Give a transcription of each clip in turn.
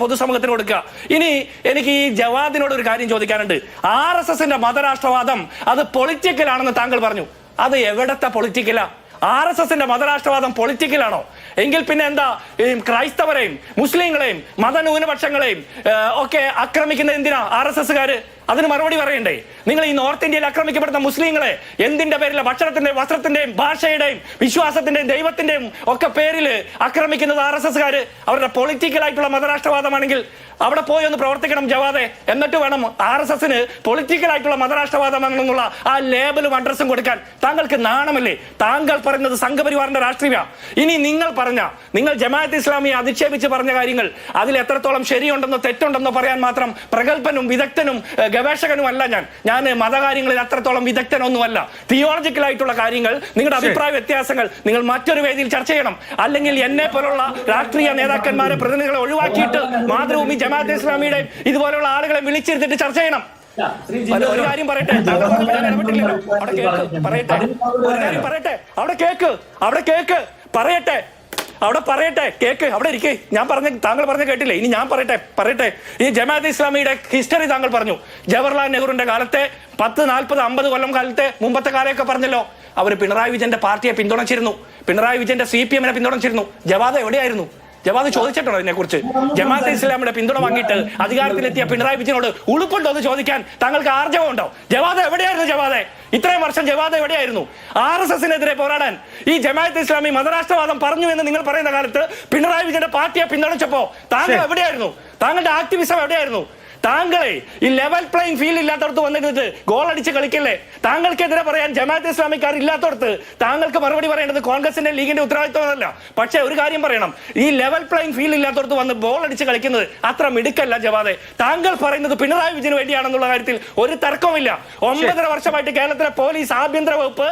പൊതുസമൂഹത്തിന് കൊടുക്കുക. ഇനി എനിക്ക് ഈ ജവാദിനോട് ഒരു കാര്യം ചോദിക്കാനുണ്ട്. RSSന്റെ മതരാഷ്ട്രവാദം അത് പൊളിറ്റിക്കലാണെന്ന് താങ്കൾ പറഞ്ഞു. അത് എവിടത്തെ പൊളിറ്റിക്കലാ? RSSന്റെ മതരാഷ്ട്രവാദം പൊളിറ്റിക്കലാണോ? എങ്കിൽ പിന്നെ എന്താ ക്രൈസ്തവരെയും മുസ്ലിങ്ങളെയും മതന്യൂനപക്ഷങ്ങളെയും ഒക്കെ ആക്രമിക്കുന്നത് എന്തിനാ RSSകാര്? അതിന് മറുപടി പറയണ്ടേ? നിങ്ങൾ ഈ നോർത്ത് ഇന്ത്യയിൽ ആക്രമിക്കപ്പെടുന്ന മുസ്ലിങ്ങളെ എന്തിന്റെ പേരിൽ? ഭക്ഷണത്തിന്റെയും വസ്ത്രത്തിന്റെയും ഭാഷയുടെയും വിശ്വാസത്തിന്റെയും ദൈവത്തിന്റെയും ഒക്കെ പേരിൽ ആക്രമിക്കുന്നത് RSSകാര്. അവരുടെ പൊളിറ്റിക്കൽ ആയിട്ടുള്ള മതരാഷ്ട്രവാദമാണെങ്കിൽ അവിടെ പോയി ഒന്ന് പ്രവർത്തിക്കണം ജവാദെ. എന്നിട്ട് വേണം RSSന് പൊളിറ്റിക്കൽ ആയിട്ടുള്ള മതരാഷ്ട്രവാദമാണെന്നുള്ള ആ ലേബലും അഡ്രസ്സും കൊടുക്കാൻ. താങ്കൾക്ക് നാണമല്ലേ? താങ്കൾ പറയുന്നത് സംഘപരിവാറിന്റെ രാഷ്ട്രീയ. ഇനി നിങ്ങൾ ജമാഅത്ത് ഇസ്ലാമിയെ അധിക്ഷേപിച്ച് പറഞ്ഞ കാര്യങ്ങൾ അതിൽ എത്രത്തോളം ശരിയുണ്ടെന്നോ തെറ്റുണ്ടെന്നോ പറയാൻ മാത്രം പ്രഗത്ഭനും വിദഗ്ധനും ഗവേഷകനുമല്ല ഞാൻ മതകാര്യങ്ങളിൽ അത്രത്തോളം വിദഗ്ധനൊന്നുമല്ല. തിയോളജിക്കൽ ആയിട്ടുള്ള കാര്യങ്ങൾ, നിങ്ങളുടെ അഭിപ്രായ വ്യത്യാസങ്ങൾ നിങ്ങൾ മറ്റൊരു വേദിയിൽ ചർച്ച ചെയ്യണം. അല്ലെങ്കിൽ എന്നെ പോലുള്ള രാഷ്ട്രീയ നേതാക്കന്മാരെ പ്രതിനിധികളെ ഒഴിവാക്കിയിട്ട് മാതൃഭൂമി ജമാഅത്ത് ഇസ്ലാമിയുടെ ഇതുപോലുള്ള ആളുകളെ വിളിച്ചിരുത്തിട്ട് ചർച്ച ചെയ്യണം. ഒരു കാര്യം പറയട്ടെ, അവിടെ പറയട്ടെ, കേക്ക്, അവിടെ ഇരിക്കേ. താങ്കൾ പറഞ്ഞ കേട്ടില്ലേ? ഇനി ഞാൻ പറയട്ടെ. ഈ ജമാഅത്ത് ഇസ്ലാമിയുടെ ഹിസ്റ്ററി താങ്കൾ പറഞ്ഞു. ജവഹർലാൽ നെഹ്റുവിന്റെ കാലത്തെ 10, 40, 50 കൊല്ലം കാലത്തെ മുമ്പത്തെ കാലമൊക്കെ പറഞ്ഞല്ലോ. അവർ പിണറായി വിജയന്റെ പാർട്ടിയെ പിന്തുണച്ചിരുന്നു. പിണറായി വിജയന്റെ CPM-നെ പിന്തുണച്ചിരുന്നു. ജവാദ് എവിടെയായിരുന്നു? ജവാദ് ചോദിച്ചിട്ടുണ്ടോ ഇതിനെ കുറിച്ച്? ജമാഅത്തെ ഇസ്ലാമിയുടെ പിന്തുണ വാങ്ങിയിട്ട് അധികാരത്തിലെത്തിയ പിണറായി വിജയനോട് ഉളുപ്പുണ്ടോ എന്ന് ചോദിക്കാൻ താങ്കൾക്ക് ആർജവമുണ്ടോ? ജവാദ് എവിടെയായിരുന്നു? ജവാദ് ഇത്രയും വർഷം ജവാദ് എവിടെയായിരുന്നു? RSSനെതിരെ പോരാടാൻ ഈ ജമാഅത്തെ ഇസ്ലാമി മതരാഷ്ട്രവാദം പറഞ്ഞു എന്ന് നിങ്ങൾ പറയുന്ന കാലത്ത് പിണറായി വിജയന്റെ പാർട്ടിയെ പിന്തുണച്ചപ്പോ താങ്കൾ എവിടെയായിരുന്നു? താങ്കളുടെ ആക്ടിവിസം എവിടെയായിരുന്നു? താങ്കളെ ഈ ലെവൽ പ്ലേയിങ് ഫീൽഡ് ഇല്ലാത്തടത്ത് വന്നിട്ട് ഗോൾ അടിച്ച് കളിക്കല്ലേ? താങ്കൾക്കെതിരെ പറയാൻ ജമാഅത്ത് ഇസ്ലാമിക്കാർ ഇല്ലാത്തടത്ത് താങ്കൾക്ക് മറുപടി പറയേണ്ടത് കോൺഗ്രസിന്റെ ലീഗിന്റെ ഉത്തരവാദിത്വമല്ല. പക്ഷേ ഒരു കാര്യം പറയണം, ഈ ലെവൽ പ്ലേയിങ് ഫീൽഡ് ഇല്ലാത്തടത്ത് വന്ന് ബോൾ അടിച്ച് കളിക്കുന്നത് അത്ര മിടുക്കല്ല ജവാദെ. താങ്കൾ പറയുന്നത് പിണറായി വിജയന് വേണ്ടിയാണെന്നുള്ള കാര്യത്തിൽ ഒരു തർക്കവുമില്ല. 9.5 വർഷമായിട്ട് കേരളത്തിലെ പോലീസ്, ആഭ്യന്തര വകുപ്പ്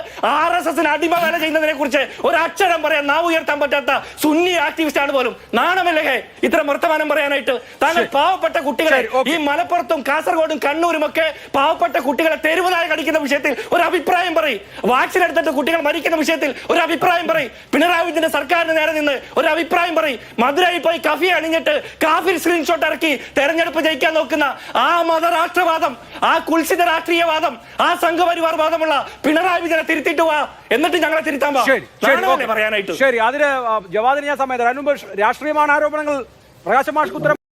RSSന് അടിമ വേല ചെയ്യുന്നതിനെ കുറിച്ച് ഒരു അക്ഷരം പറയാൻ നാവ് ഉയർത്താൻ പറ്റാത്ത സുന്നി ആക്ടിവിസ്റ്റ് ആണ് പോലും. നാണമില്ലേ ഇത്ര വർത്തമാനം പറയാനായിട്ട്? താങ്കൾ പാവപ്പെട്ട കുട്ടികളെ ഈ മലപ്പുറത്തും കാസർഗോഡും കണ്ണൂരും ഒക്കെ പാവപ്പെട്ട കുട്ടികളെ തെരുവുനായ കടിക്കുന്ന വിഷയത്തിൽ ഒരു അഭിപ്രായം പറയും. വാക്സിൻ എടുത്തിട്ട് കുട്ടികൾ മരിക്കുന്ന വിഷയത്തിൽ ഒരു അഭിപ്രായം പറയും. പിണറായി വിജയന്റെ സർക്കാരിന് നേരെ നിന്ന് ഒരു അഭിപ്രായം പറയും. മധുരയിൽ പോയി കഫി അണിഞ്ഞിട്ട് കാഫിർ സ്ക്രീൻഷോട്ട് ഇറക്കി തെരഞ്ഞെടുപ്പ് ജയിക്കാൻ നോക്കുന്ന ആ മതരാഷ്ട്രവാദം, ആ കുൽസിത രാഷ്ട്രീയവാദം, ആ സംഘപരിവാർ വാദമുള്ള പിണറായി വിജയനെ തിരുത്തിട്ട് വാ, എന്നിട്ട് ഞങ്ങളെ തിരുത്താൻ പറയാനായിട്ട്. ശരി, അതിന് ജവാദിന് ഞാൻ സമയത്ത് രാഷ്ട്രീയമാണ് ആരോപണങ്ങൾ പ്രകാശ് മാഷ്ക്ക് ഉത്തരം